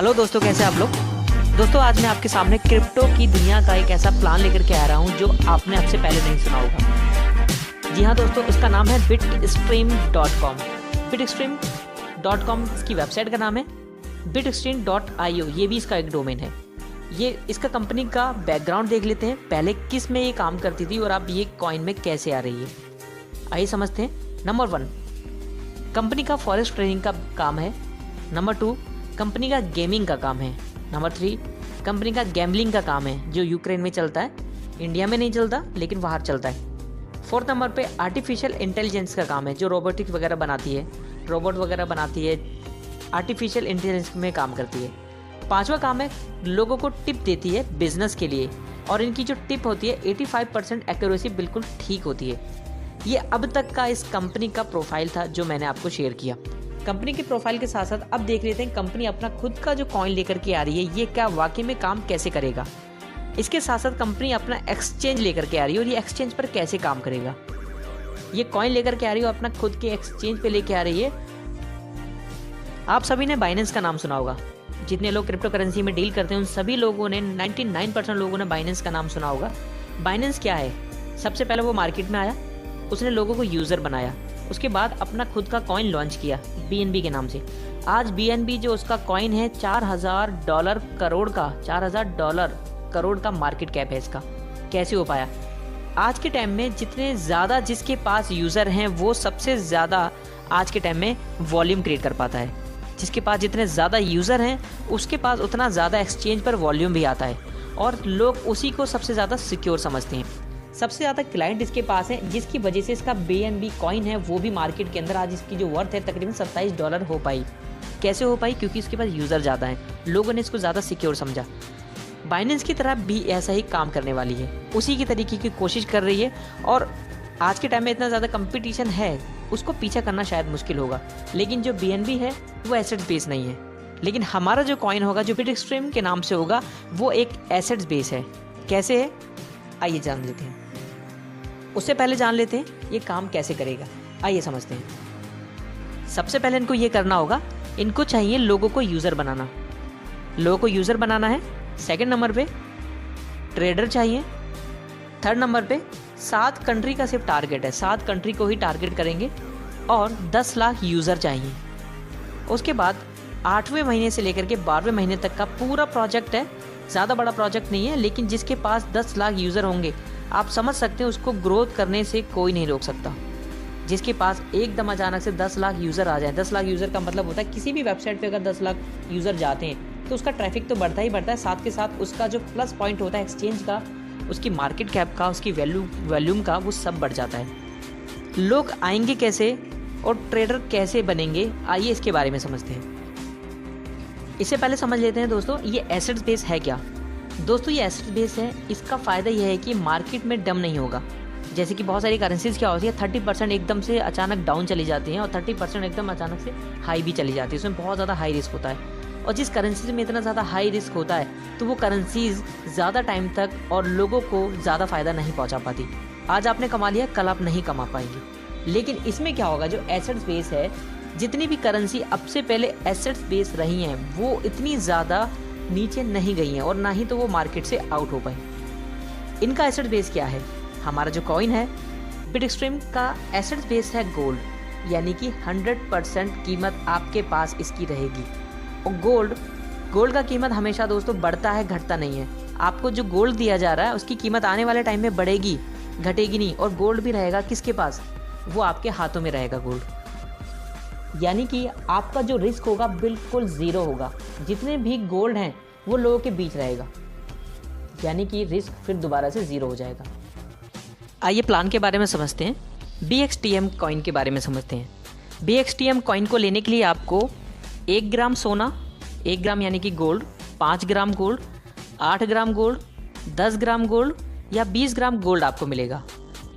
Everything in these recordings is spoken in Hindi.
हेलो दोस्तों, कैसे आप लोग। दोस्तों आज मैं आपके सामने क्रिप्टो की दुनिया का एक ऐसा प्लान लेकर के आ रहा हूं जो आपने अब से पहले नहीं सुना होगा। जी हाँ दोस्तों, उसका नाम है bitstream.com। bitstream.com इसकी वेबसाइट का नाम है। bitstream.io ये भी इसका एक डोमेन है। ये इसका कंपनी का बैकग्राउंड देख लेते हैं, पहले किस में ये काम करती थी और अब ये कॉइन में कैसे आ रही है। आइए समझते हैं। नंबर 1, कंपनी का फॉरेक्स ट्रेडिंग का काम है। नंबर 2, कंपनी का गेमिंग का काम है। नंबर 3, कंपनी का गैम्बलिंग का काम है जो यूक्रेन में चलता है, इंडिया में नहीं चलता लेकिन बाहर चलता है। 4th नंबर पे आर्टिफिशियल इंटेलिजेंस का काम है जो रोबोटिक्स वगैरह बनाती है, रोबोट वगैरह बनाती है, आर्टिफिशियल इंटेलिजेंस में काम करती है। 5वां काम है लोगों को टिप देती है बिजनेस के लिए, और इनकी जो टिप होती है 85% एक्यूरेसी बिल्कुल ठीक होती है। ये अब तक का इस कंपनी का प्रोफाइल था जो मैंने आपको शेयर किया। कंपनी के प्रोफाइल के साथ साथ अब देख लेते हैं कंपनी अपना खुद का जो कॉइन लेकर के आ रही है ये क्या वाकई में काम कैसे करेगा। इसके साथ साथ कंपनी अपना एक्सचेंज लेकर के आ रही है और ये एक्सचेंज पर कैसे काम करेगा। ये कॉइन लेकर के आ रही है और अपना खुद के एक्सचेंज पे लेके आ रही है। आप सभी ने बाइनेंस का नाम सुना होगा। जितने लोग क्रिप्टो करेंसी में डील करते हैं उन सभी लोगों ने 99% लोगों ने बाइनेंस का नाम सुना होगा। बाइनेंस क्या है? सबसे पहले वो मार्केट में आया, उसने लोगों को यूज़र बनाया, उसके बाद अपना खुद का कॉइन लॉन्च किया BNB के नाम से। आज BNB जो उसका कॉइन है $4000 करोड़ का, $4000 करोड़ का मार्केट कैप है इसका। कैसे हो पाया? आज के टाइम में जितने ज़्यादा जिसके पास यूज़र हैं वो सबसे ज़्यादा आज के टाइम में वॉल्यूम क्रिएट कर पाता है। जिसके पास जितने ज़्यादा यूज़र हैं उसके पास उतना ज़्यादा एक्सचेंज पर वॉल्यूम भी आता है और लोग उसी को सबसे ज़्यादा सिक्योर समझते हैं। सबसे ज़्यादा क्लाइंट इसके पास है जिसकी वजह से इसका BNB कॉइन है वो भी मार्केट के अंदर आज इसकी जो वर्थ है तकरीबन $27 हो पाई। कैसे हो पाई? क्योंकि इसके पास यूज़र ज़्यादा हैं, लोगों ने इसको ज़्यादा सिक्योर समझा। बाइनेंस की तरह भी ऐसा ही काम करने वाली है, उसी की तरीके की कोशिश कर रही है। और आज के टाइम में इतना ज़्यादा कंपटीशन है, उसको पीछा करना शायद मुश्किल होगा। लेकिन जो BNB है वो एसेट्स बेस नहीं है, लेकिन हमारा जो कॉइन होगा जो बिटस्ट्रीम के नाम से होगा वो एक एसेट्स बेस है। कैसे है आइए जान लेते हैं। उससे पहले जान लेते हैं ये काम कैसे करेगा। आइए समझते हैं। सबसे पहले इनको ये करना होगा, इनको चाहिए लोगों को यूज़र बनाना। लोगों को यूज़र बनाना है। 2nd नंबर पे ट्रेडर चाहिए। 3rd नंबर पे 7 कंट्री का सिर्फ टारगेट है, 7 कंट्री को ही टारगेट करेंगे और 10 लाख यूज़र चाहिए। उसके बाद 8वें महीने से लेकर के 12वें महीने तक का पूरा प्रोजेक्ट है। ज़्यादा बड़ा प्रोजेक्ट नहीं है, लेकिन जिसके पास 10 लाख यूज़र होंगे आप समझ सकते हैं उसको ग्रोथ करने से कोई नहीं रोक सकता। जिसके पास एकदम अचानक से 10 लाख यूज़र आ जाए, 10 लाख यूज़र का मतलब होता है किसी भी वेबसाइट पे अगर 10 लाख यूज़र जाते हैं तो उसका ट्रैफिक तो बढ़ता ही बढ़ता है, साथ के साथ उसका जो प्लस पॉइंट होता है एक्सचेंज का, उसकी मार्केट कैप का, उसकी वैल्यूम का, वो सब बढ़ जाता है। लोग आएंगे कैसे और ट्रेडर कैसे बनेंगे, आइए इसके बारे में समझते हैं। इससे पहले समझ लेते हैं दोस्तों ये एसेट्स बेस है क्या। दोस्तों ये एसेट्स बेस है, इसका फ़ायदा यह है कि मार्केट में डम नहीं होगा। जैसे कि बहुत सारी करेंसीज क्या होती है 30% एकदम से अचानक डाउन चली जाती हैं और 30% एकदम अचानक से हाई भी चली जाती है। उसमें बहुत ज़्यादा हाई रिस्क होता है, और जिस करेंसीज में इतना ज़्यादा हाई रिस्क होता है तो वो करेंसीज ज़्यादा टाइम तक और लोगों को ज़्यादा फ़ायदा नहीं पहुँचा पाती। आज आपने कमा लिया, कल आप नहीं कमा पाएंगे। लेकिन इसमें क्या होगा, जो एसेट्स बेस है, जितनी भी करेंसी अब से पहले एसेट्स बेस रही हैं वो इतनी ज़्यादा नीचे नहीं गई हैं और ना ही तो वो मार्केट से आउट हो पाए। इनका एसेट बेस क्या है? हमारा जो कॉइन है बिटस्ट्रीम का एसेट बेस है गोल्ड, यानी कि 100% कीमत आपके पास इसकी रहेगी। और गोल्ड का कीमत हमेशा दोस्तों बढ़ता है, घटता नहीं है। आपको जो गोल्ड दिया जा रहा है उसकी कीमत आने वाले टाइम में बढ़ेगी, घटेगी नहीं। और गोल्ड भी रहेगा किसके पास? वो आपके हाथों में रहेगा गोल्ड, यानी कि आपका जो रिस्क होगा बिल्कुल ज़ीरो होगा। जितने भी गोल्ड हैं वो लोगों के बीच रहेगा, यानी कि रिस्क फिर दोबारा से ज़ीरो हो जाएगा। आइए प्लान के बारे में समझते हैं। BXTM कॉइन के बारे में समझते हैं। BXTM कॉइन को लेने के लिए आपको 1 ग्राम सोना, 1 ग्राम यानी कि gold, 5 gram gold, 8 gram gold, 10 gram gold या 20 ग्राम गोल्ड आपको मिलेगा।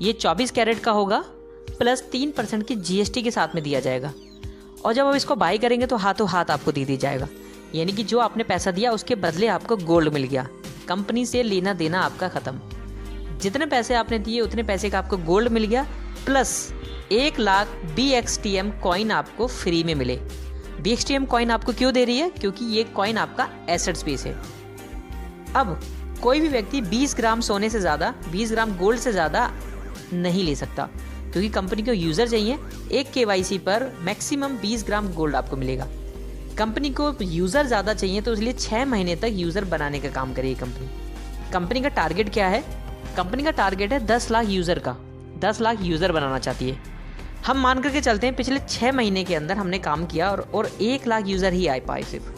ये 24 कैरेट का होगा, प्लस 3% की GST के साथ में दिया जाएगा। और जब आप इसको बाई करेंगे तो हाथों हाथ आपको दे दिया जाएगा, यानी कि जो आपने पैसा दिया उसके बदले आपको गोल्ड मिल गया। कंपनी से लेना देना आपका ख़त्म। जितने पैसे आपने दिए उतने पैसे का आपको गोल्ड मिल गया, प्लस 1 लाख BXTM कॉइन आपको फ्री में मिले। BXTM कॉइन आपको क्यों दे रही है? क्योंकि ये कॉइन आपका एसेट स्पेस है। अब कोई भी व्यक्ति 20 ग्राम सोने से ज़्यादा, 20 ग्राम गोल्ड से ज़्यादा नहीं ले सकता, क्योंकि कंपनी को यूज़र चाहिए। एक KYC पर मैक्सिमम 20 ग्राम गोल्ड आपको मिलेगा। कंपनी को यूज़र ज़्यादा चाहिए, तो इसलिए 6 महीने तक यूज़र बनाने का काम करेगी कंपनी का टारगेट क्या है? कंपनी का टारगेट है 10 लाख यूज़र का। 10 लाख यूज़र बनाना चाहती है। हम मान करके चलते हैं पिछले 6 महीने के अंदर हमने काम किया और 1 लाख यूज़र ही आ पाए सिर्फ,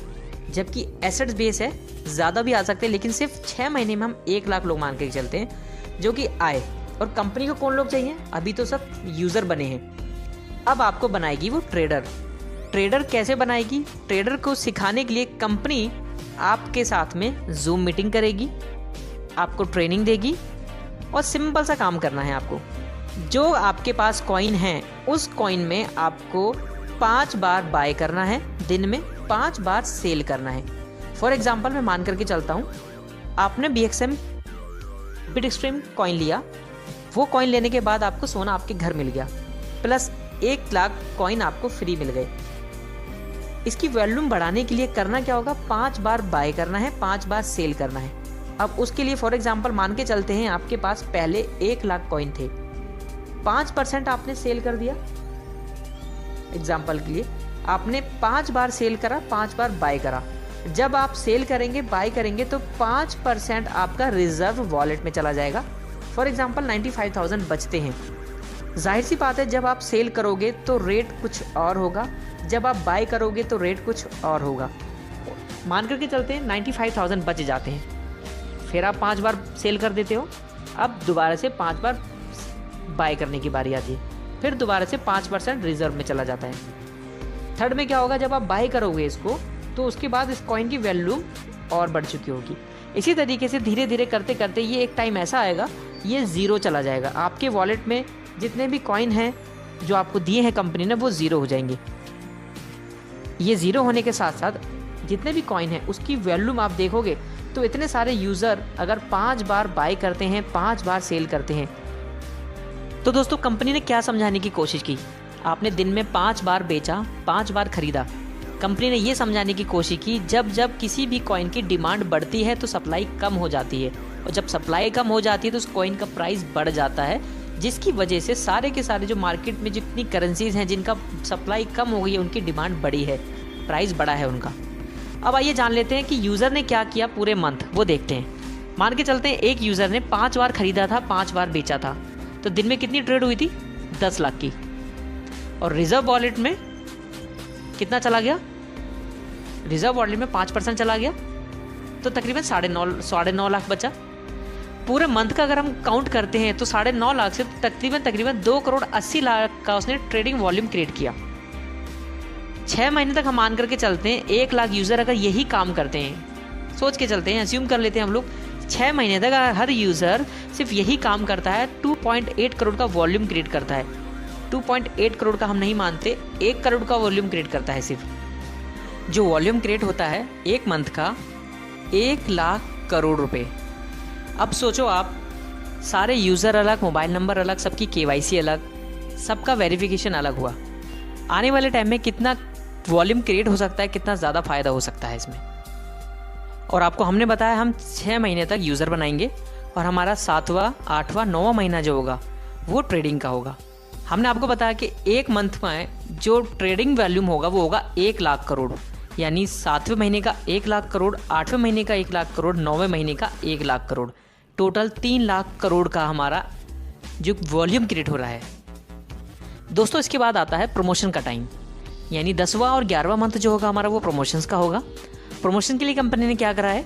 जबकि एसेट्स बेस है, ज़्यादा भी आ सकते हैं, लेकिन सिर्फ 6 महीने में हम 1 लाख लोग मान के चलते हैं जो कि आए। और कंपनी को कौन लोग चाहिए? अभी तो सब यूज़र बने हैं। अब आपको बनाएगी वो ट्रेडर कैसे बनाएगी? ट्रेडर को सिखाने के लिए कंपनी आपके साथ में जूम मीटिंग करेगी, आपको ट्रेनिंग देगी, और सिंपल सा काम करना है आपको। जो आपके पास कॉइन है उस कॉइन में आपको 5 बार बाय करना है, दिन में 5 बार सेल करना है। फॉर एग्जाम्पल मैं मान करके चलता हूँ, आपने बिटस्ट्रीम कॉइन लिया, वो कॉइन लेने के बाद आपको सोना आपके घर मिल गया, प्लस 1 लाख कॉइन आपको फ्री मिल गए। इसकी वॉल्यूम बढ़ाने के लिए करना क्या होगा? 5 बार बाय करना है, 5 बार सेल करना है। अब उसके लिए फॉर एग्जांपल मान के चलते हैं आपके पास पहले 1 लाख कॉइन थे, 5% आपने सेल कर दिया। एग्जांपल के लिए आपने 5 बार सेल करा, 5 बार बाय करा। जब आप सेल करेंगे, बाय करेंगे, तो 5% आपका रिजर्व वॉलेट में चला जाएगा। फॉर एग्जांपल 95,000 बचते हैं। जाहिर सी बात है, जब आप सेल करोगे तो रेट कुछ और होगा, जब आप बाय करोगे तो रेट कुछ और होगा। मान करके चलते हैं 95,000 बच जाते हैं, फिर आप 5 बार सेल कर देते हो। अब दोबारा से 5 बार बाय करने की बारी आती है, फिर दोबारा से 5% रिजर्व में चला जाता है। थर्ड में क्या होगा? जब आप बाय करोगे इसको, तो उसके बाद इस कॉइन की वैल्यू और बढ़ चुकी होगी। इसी तरीके से धीरे धीरे करते करते ये एक टाइम ऐसा आएगा, ये ज़ीरो चला जाएगा। आपके वॉलेट में जितने भी कॉइन हैं जो आपको दिए हैं कंपनी ने, वो ज़ीरो हो जाएंगे। ये ज़ीरो होने के साथ साथ जितने भी कॉइन हैं उसकी वैल्यूम आप देखोगे तो इतने सारे यूज़र अगर 5 बार बाय करते हैं, 5 बार सेल करते हैं, तो दोस्तों कंपनी ने क्या समझाने की कोशिश की? आपने दिन में 5 बार बेचा, 5 बार खरीदा। कंपनी ने ये समझाने की कोशिश की जब जब किसी भी कॉइन की डिमांड बढ़ती है तो सप्लाई कम हो जाती है, और जब सप्लाई कम हो जाती है तो उस कॉइन का प्राइस बढ़ जाता है, जिसकी वजह से सारे के सारे जो मार्केट में जितनी करेंसीज हैं जिनका सप्लाई कम हो गई है उनकी डिमांड बढ़ी है, प्राइस बढ़ा है उनका। अब आइए जान लेते हैं कि यूज़र ने क्या किया पूरे मंथ, वो देखते हैं। मान के चलते हैं एक यूज़र ने 5 बार खरीदा था, 5 बार बेचा था, तो दिन में कितनी ट्रेड हुई थी? 10 लाख की। और रिजर्व वॉलेट में कितना चला गया? रिजर्व वॉलेट में 5% चला गया, तो तकरीबन 9.5 लाख बचा। पूरे मंथ का अगर हम काउंट करते हैं तो 9.5 लाख से तकरीबन 2 करोड़ 80 लाख का उसने ट्रेडिंग वॉल्यूम क्रिएट किया। 6 महीने तक हम मान करके चलते हैं 1 लाख यूज़र अगर यही काम करते हैं, सोच के चलते हैं, अस्यूम कर लेते हैं हम लोग 6 महीने तक हर यूज़र सिर्फ यही काम करता है, 2.8 करोड़ का वॉल्यूम क्रिएट करता है। 2.8 करोड़ का हम नहीं मानते, 1 करोड़ का वॉल्यूम क्रिएट करता है सिर्फ। जो वॉल्यूम क्रिएट होता है एक मंथ का 1 लाख करोड़ रुपए। अब सोचो आप, सारे यूज़र अलग, मोबाइल नंबर अलग, सबकी KYC अलग, सबका वेरिफिकेशन अलग हुआ। आने वाले टाइम में कितना वॉल्यूम क्रिएट हो सकता है, कितना ज़्यादा फ़ायदा हो सकता है इसमें। और आपको हमने बताया हम 6 महीने तक यूज़र बनाएंगे और हमारा 7वां, 8वां, 9वां महीना जो होगा वो ट्रेडिंग का होगा। हमने आपको बताया कि एक मंथ में जो ट्रेडिंग वॉल्यूम होगा वो होगा 1 लाख करोड़, यानी 7वें महीने का 1 लाख करोड़, 8वें महीने का 1 लाख करोड़, 9वें महीने का 1 लाख करोड़, टोटल 3 लाख करोड़ का हमारा जो वॉल्यूम क्रिएट हो रहा है। दोस्तों इसके बाद आता है प्रमोशन का टाइम, यानी 10वां और 11वां मंथ जो होगा हमारा वो प्रमोशंस का होगा। प्रमोशन के लिए कंपनी ने क्या करा है?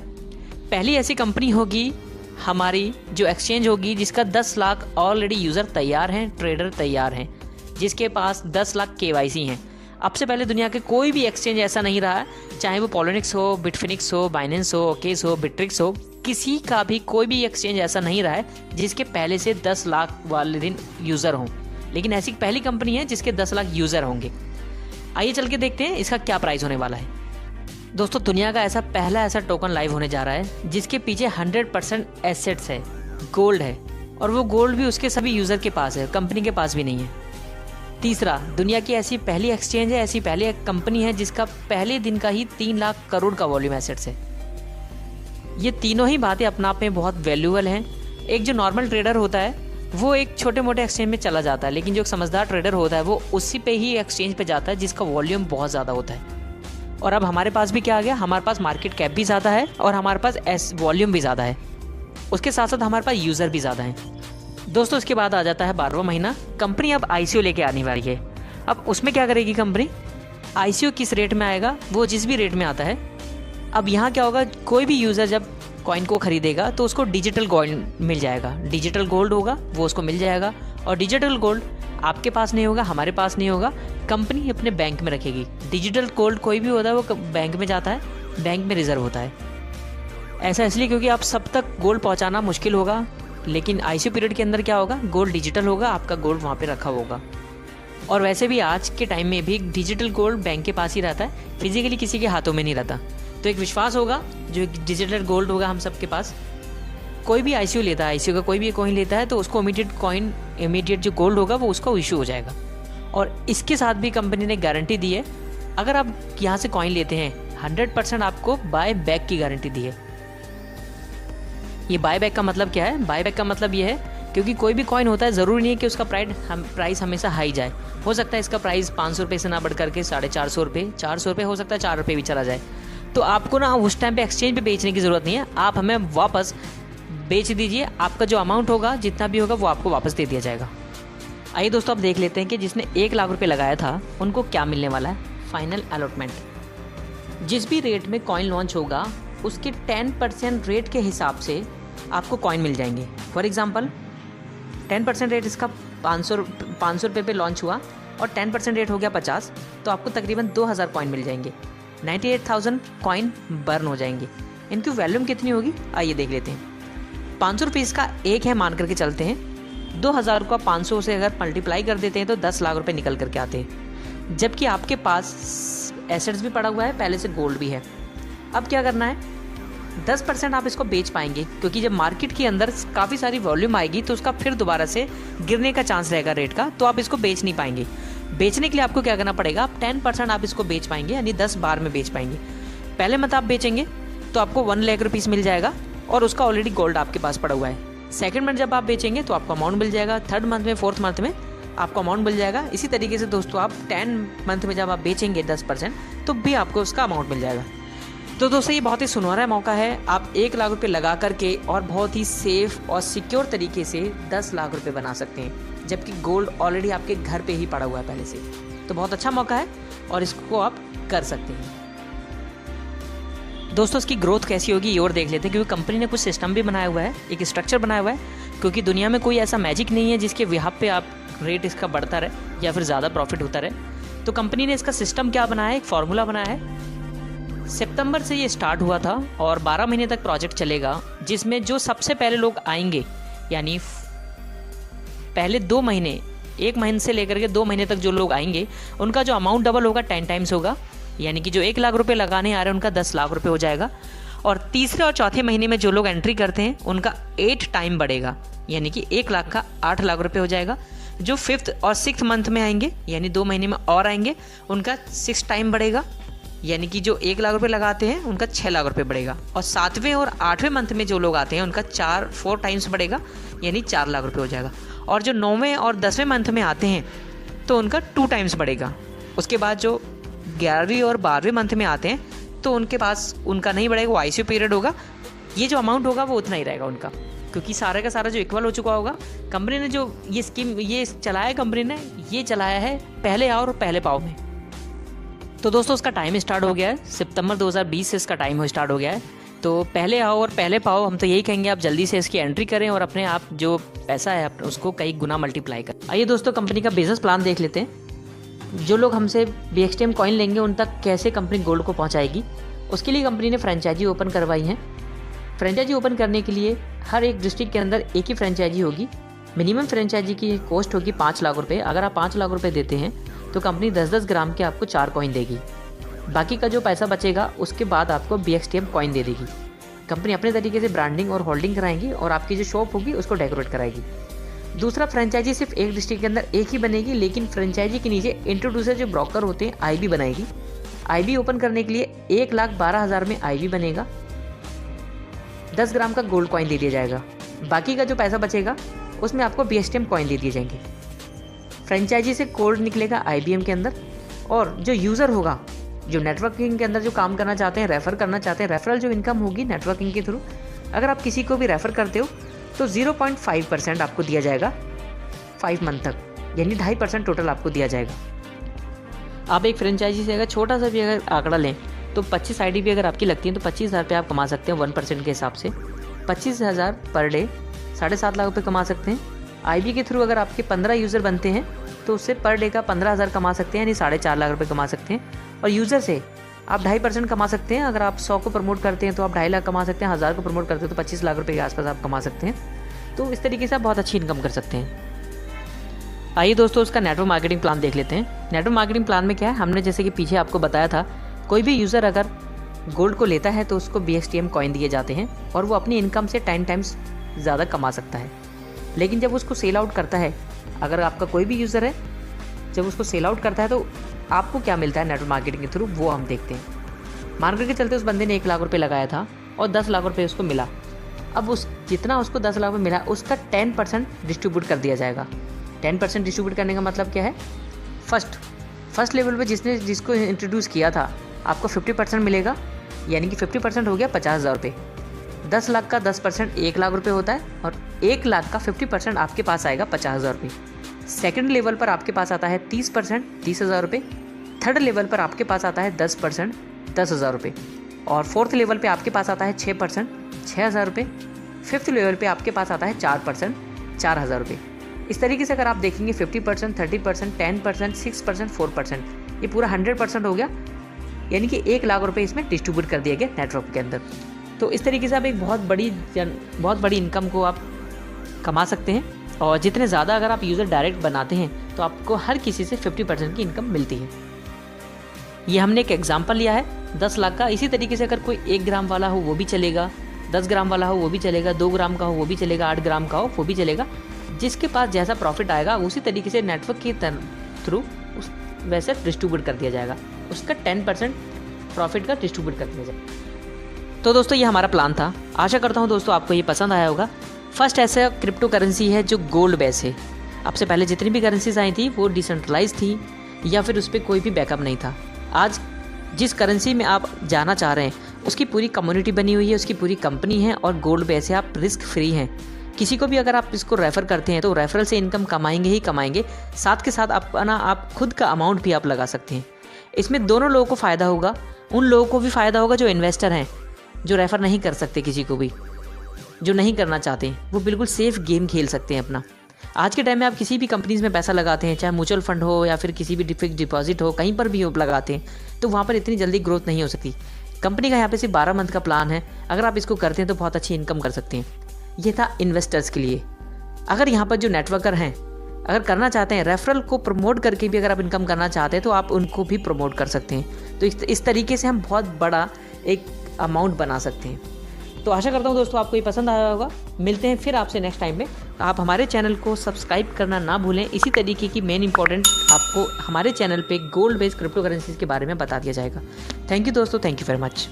पहली ऐसी कंपनी होगी हमारी जो एक्सचेंज होगी जिसका 10 लाख ऑलरेडी यूज़र तैयार हैं, ट्रेडर तैयार हैं, जिसके पास 10 लाख KYC हैं। अब से पहले दुनिया के कोई भी एक्सचेंज ऐसा नहीं रहा है, चाहे वो पॉलिनिक्स हो, बिटफिनिक्स हो, बाइनेंस हो, ओकेस हो, बिट्रिक्स हो, किसी का भी कोई भी एक्सचेंज ऐसा नहीं रहा है जिसके पहले से 10 लाख वाले दिन यूज़र हों। लेकिन ऐसी पहली कंपनी है जिसके 10 लाख यूज़र होंगे। आइए चल के देखते हैं इसका क्या प्राइस होने वाला है। दोस्तों दुनिया का पहला ऐसा टोकन लाइव होने जा रहा है जिसके पीछे 100% एसेट्स है, गोल्ड है, और वो गोल्ड भी उसके सभी यूज़र के पास है, कंपनी के पास भी नहीं है। तीसरा, दुनिया की ऐसी पहली एक्सचेंज है, ऐसी पहली एक कंपनी है जिसका पहले दिन का ही 3 लाख करोड़ का वॉल्यूम एसेट्स है। ये तीनों ही बातें अपना आप में बहुत वैल्यूएबल हैं। एक जो नॉर्मल ट्रेडर होता है वो एक छोटे मोटे एक्सचेंज में चला जाता है, लेकिन जो एक समझदार ट्रेडर होता है वो उसी पे ही एक्सचेंज पे जाता है जिसका वॉल्यूम बहुत ज़्यादा होता है। और अब हमारे पास भी क्या आ गया, हमारे पास मार्केट कैप भी ज़्यादा है और हमारे पास वॉल्यूम भी ज़्यादा है, उसके साथ साथ हमारे पास यूज़र भी ज़्यादा हैं। दोस्तों उसके बाद आ जाता है 12वां महीना। कंपनी अब ICO लेके आने वाली है। अब उसमें क्या करेगी कंपनी, ICO किस रेट में आएगा, वो जिस भी रेट में आता है। अब यहाँ क्या होगा, कोई भी यूज़र जब कॉइन को खरीदेगा तो उसको डिजिटल गोल्ड मिल जाएगा, डिजिटल गोल्ड होगा वो उसको मिल जाएगा। और डिजिटल गोल्ड आपके पास नहीं होगा, हमारे पास नहीं होगा, कंपनी अपने बैंक में रखेगी। डिजिटल गोल्ड कोई भी होता है वो बैंक में जाता है, बैंक में रिजर्व होता है। ऐसा इसलिए क्योंकि आप सब तक गोल्ड पहुंचाना मुश्किल होगा, लेकिन ICO पीरियड के अंदर क्या होगा, गोल्ड डिजिटल होगा, आपका गोल्ड वहाँ पे रखा होगा। और वैसे भी आज के टाइम में भी डिजिटल गोल्ड बैंक के पास ही रहता है, फिजिकली किसी के हाथों में नहीं रहता। तो एक विश्वास होगा जो एक डिजिटल गोल्ड होगा हम सब के पास। कोई भी ICO लेता है, ICO का कोई भी कॉइन लेता है तो उसको इमीडिएट जो गोल्ड होगा वो उसको इशू हो जाएगा। और इसके साथ भी कंपनी ने गारंटी दी है, अगर आप यहाँ से कॉइन लेते हैं 100% आपको बाय बैक की गारंटी दी है। ये बाय बैक का मतलब क्या है, बाय बैक का मतलब ये है क्योंकि कोई भी कॉइन होता है ज़रूरी नहीं है कि उसका प्राइस हमेशा हाई जाए। हो सकता है इसका प्राइस 500 रुपये से ना बढ़ करके 450 रुपये, 400 रुपये, हो सकता है 4 रुपये भी चला जाए। तो आपको ना उस टाइम पे एक्सचेंज पे बेचने की ज़रूरत नहीं है, आप हमें वापस बेच दीजिए, आपका जो अमाउंट होगा जितना भी होगा वो आपको वापस दे दिया जाएगा। आइए दोस्तों अब देख लेते हैं कि जिसने 1 लाख रुपये लगाया था उनको क्या मिलने वाला है। फाइनल अलॉटमेंट, जिस भी रेट में कॉइन लॉन्च होगा उसके 10% रेट के हिसाब से आपको कॉइन मिल जाएंगे। फॉर एग्जांपल 10% रेट इसका 500 रुपये पे लॉन्च हुआ और 10% रेट हो गया 50, तो आपको तकरीबन 2000 कॉइन मिल जाएंगे, 98,000 कॉइन बर्न हो जाएंगे। इनकी वैल्यूम कितनी होगी आइए देख लेते हैं। 500 रुपये इसका एक है मान करके चलते हैं, 2000 को 500 से अगर मल्टीप्लाई कर देते हैं तो 10 लाख रुपए निकल करके आते हैं। जबकि आपके पास एसेट्स भी पड़ा हुआ है, पहले से गोल्ड भी है। अब क्या करना है, 10% आप इसको बेच पाएंगे क्योंकि जब मार्केट के अंदर काफ़ी सारी वॉल्यूम आएगी तो उसका फिर दोबारा से गिरने का चांस रहेगा रेट का, तो आप इसको बेच नहीं पाएंगे। बेचने के लिए आपको क्या करना पड़ेगा, आप 10% आप इसको बेच पाएंगे, यानी 10 बार में बेच पाएंगे। पहले मंथ आप बेचेंगे तो आपको 1 लाख रुपीज़ मिल जाएगा और उसका ऑलरेडी गोल्ड आपके पास पड़ा हुआ है। सेकंड मंथ जब आप बेचेंगे तो आपको अमाउंट मिल जाएगा, थर्ड मंथ में, फोर्थ मंथ में आपको अमाउंट मिल जाएगा। इसी तरीके से दोस्तों आप 10 मंथ में जब आप बेचेंगे 10% तो भी आपको उसका अमाउंट मिल जाएगा। तो दोस्तों ये बहुत ही सुनहरा मौका है, आप 1 लाख रुपये लगा करके और बहुत ही सेफ और सिक्योर तरीके से 10 लाख रुपये बना सकते हैं, जबकि गोल्ड ऑलरेडी आपके घर पे ही पड़ा हुआ है पहले से। तो बहुत अच्छा मौका है और इसको आप कर सकते हैं। दोस्तों इसकी ग्रोथ कैसी होगी ये और देख लेते हैं, क्योंकि कंपनी ने कुछ सिस्टम भी बनाया हुआ है, एक स्ट्रक्चर बनाया हुआ है, क्योंकि दुनिया में कोई ऐसा मैजिक नहीं है जिसके विहाब पे आप रेट इसका बढ़ता रहे या फिर ज़्यादा प्रॉफिट होता रहे। तो कंपनी ने इसका सिस्टम क्या बनाया है, एक फार्मूला बनाया है। सितंबर से ये स्टार्ट हुआ था और 12 महीने तक प्रोजेक्ट चलेगा, जिसमें जो सबसे पहले लोग आएंगे, यानी पहले 2 महीने, 1 महीने से लेकर के 2 महीने तक जो लोग आएंगे उनका जो अमाउंट डबल होगा 10 टाइम्स होगा, यानी कि जो 1 लाख रुपए लगाने आ रहे हैं उनका 10 लाख रुपए हो जाएगा। और तीसरे और चौथे महीने में जो लोग एंट्री करते हैं उनका 8 टाइम बढ़ेगा, यानी कि 1 लाख का 8 लाख रुपए हो जाएगा। जो 5th और 6th मंथ में आएंगे, यानी 2 महीने में और आएंगे, उनका 6 टाइम बढ़ेगा, यानी कि जो 1 लाख रुपए लगाते हैं उनका 6 लाख रुपए बढ़ेगा। और 7वें और 8वें मंथ में जो लोग आते हैं उनका 4 टाइम्स बढ़ेगा, यानी 4 लाख रुपए हो जाएगा। और जो 9वें और 10वें मंथ में आते हैं तो उनका 2 टाइम्स बढ़ेगा। उसके बाद जो 11वीं और 12वें मंथ में आते हैं तो उनके पास उनका नहीं बढ़ेगा, वो ICO पीरियड होगा, ये जो अमाउंट होगा वो उतना ही रहेगा उनका, क्योंकि सारे का सारा जो इक्वल हो चुका होगा। कंपनी ने जो ये स्कीम ये चलाया है, कंपनी ने ये चलाया है पहले आओ और पहले पाओ में। तो दोस्तों उसका टाइम स्टार्ट हो गया है, सितंबर 2020 से इसका टाइम स्टार्ट हो गया है। तो पहले आओ और पहले पाओ, हम तो यही कहेंगे आप जल्दी से इसकी एंट्री करें और अपने आप जो पैसा है उसको कई गुना मल्टीप्लाई करें। आइए दोस्तों कंपनी का बिजनेस प्लान देख लेते हैं। जो लोग हमसे BXTM कॉइन लेंगे उन तक कैसे कंपनी गोल्ड को पहुंचाएगी, उसके लिए कंपनी ने फ्रेंचाइजी ओपन करवाई है। फ्रेंचाइजी ओपन करने के लिए हर एक डिस्ट्रिक्ट के अंदर एक ही फ्रेंचाइजी होगी। मिनिमम फ्रेंचाइजी की कॉस्ट होगी 5 लाख रुपये। अगर आप 5 लाख रुपये देते हैं तो कंपनी 10-10 ग्राम के आपको 4 कॉइन देगी। बाकी का जो पैसा बचेगा उसके बाद आपको BXTM कॉइन दे देगी। कंपनी अपने तरीके से ब्रांडिंग और होल्डिंग कराएंगी और आपकी जो शॉप होगी उसको डेकोरेट कराएगी। दूसरा, फ्रेंचाइजी सिर्फ एक डिस्ट्रिक्ट के अंदर एक ही बनेगी, लेकिन फ्रेंचाइजी के नीचे इंट्रोड्यूसर जो ब्रोकर होते हैं आईबी बनाएगी। आईबी ओपन करने के लिए 1,12,000 में आईबी बनेगा। 10 ग्राम का गोल्ड कॉइन दे दिया जाएगा। बाकी का जो पैसा बचेगा उसमें आपको BSTM कॉइन दे दिए जाएंगे। फ्रेंचाइजी से कोड निकलेगा IBM के अंदर, और जो यूज़र होगा, जो नेटवर्किंग के अंदर जो काम करना चाहते हैं, रेफ़र करना चाहते हैं, रेफरल जो इनकम होगी नेटवर्किंग के थ्रू, अगर आप किसी को भी रेफ़र करते हो तो 0.5% आपको दिया जाएगा 5 मंथ तक, यानी 2.5% टोटल आपको दिया जाएगा। आप एक फ्रेंचाइजी से अगर छोटा सा भी अगर आंकड़ा लें तो 25 ID भी अगर आपकी लगती है तो 25,000 रुपये आप कमा सकते हैं 1% के हिसाब से। 25,000 पर डे 7.5 लाख रुपये कमा सकते हैं। IB के थ्रू अगर आपके 15 यूज़र बनते हैं तो उससे पर डे का 15,000 कमा सकते हैं, यानी 4.5 लाख रुपये कमा सकते हैं। और यूज़र से आप 2.5% कमा सकते हैं। अगर आप 100 को प्रमोट करते हैं तो आप 2.5 लाख कमा सकते हैं। 1000 को प्रमोट करते हैं तो 25 लाख रुपए के आसपास आप कमा सकते हैं। तो इस तरीके से आप बहुत अच्छी इनकम कर सकते हैं। आइए दोस्तों, उसका नेटवर्क मार्केटिंग प्लान देख लेते हैं। नेटवर्क मार्केटिंग प्लान में क्या है, हमने जैसे कि पीछे आपको बताया था, कोई भी यूज़र अगर गोल्ड को लेता है तो उसको BSTM कॉइन दिए जाते हैं और वो अपनी इनकम से 10 टाइम्स ज़्यादा कमा सकता है। लेकिन जब उसको सेल आउट करता है, अगर आपका कोई भी यूज़र है, जब उसको सेल आउट करता है तो आपको क्या मिलता है नेटवर्क मार्केटिंग के थ्रू, वो हम देखते हैं। मार्केट के चलते उस बंदे ने 1 लाख रुपये लगाया था और 10 लाख रुपये उसको मिला। अब उस जितना उसको 10 लाख रुपये मिला उसका 10% डिस्ट्रीब्यूट कर दिया जाएगा। 10% डिस्ट्रीब्यूट करने का मतलब क्या है, फर्स्ट लेवल पे जिसको इंट्रोड्यूस किया था आपको 50% मिलेगा, यानी कि 50% हो गया 50,000 रुपये। 10 लाख का 10% 1 लाख रुपये होता है और 1 लाख का 50% आपके पास आएगा 50,000 रुपये। सेकेंड लेवल पर आपके पास आता है 30% 30,000 रुपये। थर्ड लेवल पर आपके पास आता है 10% 10,000 रुपये। और फोर्थ लेवल पे आपके पास आता है 6% 6,000 रुपये। फिफ्थ लेवल पे आपके पास आता है 4% 4,000 रुपये। इस तरीके से अगर आप देखेंगे 50%, 30%, 10%, 6%, 4%, ये पूरा 100% हो गया, यानी कि 1 लाख रुपये इसमें डिस्ट्रीब्यूट कर दिया गया नेटवर्क के अंदर। तो इस तरीके से आप एक बहुत बड़ी इनकम को आप कमा सकते हैं। और जितने ज़्यादा अगर आप यूज़र डायरेक्ट बनाते हैं तो आपको हर किसी से 50% की इनकम मिलती है। ये हमने एक एग्जांपल लिया है 10 लाख का। इसी तरीके से अगर कोई 1 ग्राम वाला हो वो भी चलेगा, 10 ग्राम वाला हो वो भी चलेगा, 2 ग्राम का हो वो भी चलेगा, 8 ग्राम का हो वो भी चलेगा। जिसके पास जैसा प्रॉफिट आएगा उसी तरीके से नेटवर्क के थ्रू उस वैसे डिस्ट्रीब्यूट कर दिया जाएगा। उसका 10% प्रॉफिट का डिस्ट्रीब्यूट कर दिया जाएगा। तो दोस्तों ये हमारा प्लान था। आशा करता हूँ दोस्तों आपको ये पसंद आया होगा। फर्स्ट ऐसा क्रिप्टो करेंसी है जो गोल्ड बेस है। आपसे पहले जितनी भी करेंसीज आई थी वो डिसेंट्रलाइज थी या फिर उस पर कोई भी बैकअप नहीं था। आज जिस करेंसी में आप जाना चाह रहे हैं उसकी पूरी कम्युनिटी बनी हुई है, उसकी पूरी कंपनी है और गोल्ड बेस है। आप रिस्क फ्री हैं। किसी को भी अगर आप इसको रेफ़र करते हैं तो रेफरल से इनकम कमाएंगे ही कमाएंगे। साथ के साथ आप खुद का अमाउंट भी आप लगा सकते हैं। इसमें दोनों लोगों को फ़ायदा होगा। उन लोगों को भी फ़ायदा होगा जो इन्वेस्टर हैं, जो रेफ़र नहीं कर सकते किसी को भी, जो नहीं करना चाहते, वो बिल्कुल सेफ़ गेम खेल सकते हैं अपना। आज के टाइम में आप किसी भी कंपनीज़ में पैसा लगाते हैं, चाहे म्यूचुअल फंड हो या फिर किसी भी फिक्स्ड डिपॉजिट हो, कहीं पर भी हो लगाते हैं, तो वहाँ पर इतनी जल्दी ग्रोथ नहीं हो सकती। कंपनी का यहाँ पे सिर्फ 12 मंथ का प्लान है। अगर आप इसको करते हैं तो बहुत अच्छी इनकम कर सकते हैं। ये था इन्वेस्टर्स के लिए। अगर यहाँ पर जो नेटवर्कर हैं, अगर करना चाहते हैं रेफरल को प्रमोट करके भी अगर आप इनकम करना चाहते हैं तो आप उनको भी प्रमोट कर सकते हैं। तो इस तरीके से हम बहुत बड़ा एक अमाउंट बना सकते हैं। तो आशा करता हूँ दोस्तों आपको ये पसंद आया होगा। मिलते हैं फिर आपसे नेक्स्ट टाइम में। आप हमारे चैनल को सब्सक्राइब करना ना भूलें। इसी तरीके की मेन इंपॉर्टेंट आपको हमारे चैनल पे गोल्ड बेस्ड क्रिप्टो करेंसीज के बारे में बता दिया जाएगा। थैंक यू दोस्तों, थैंक यू वेरी मच।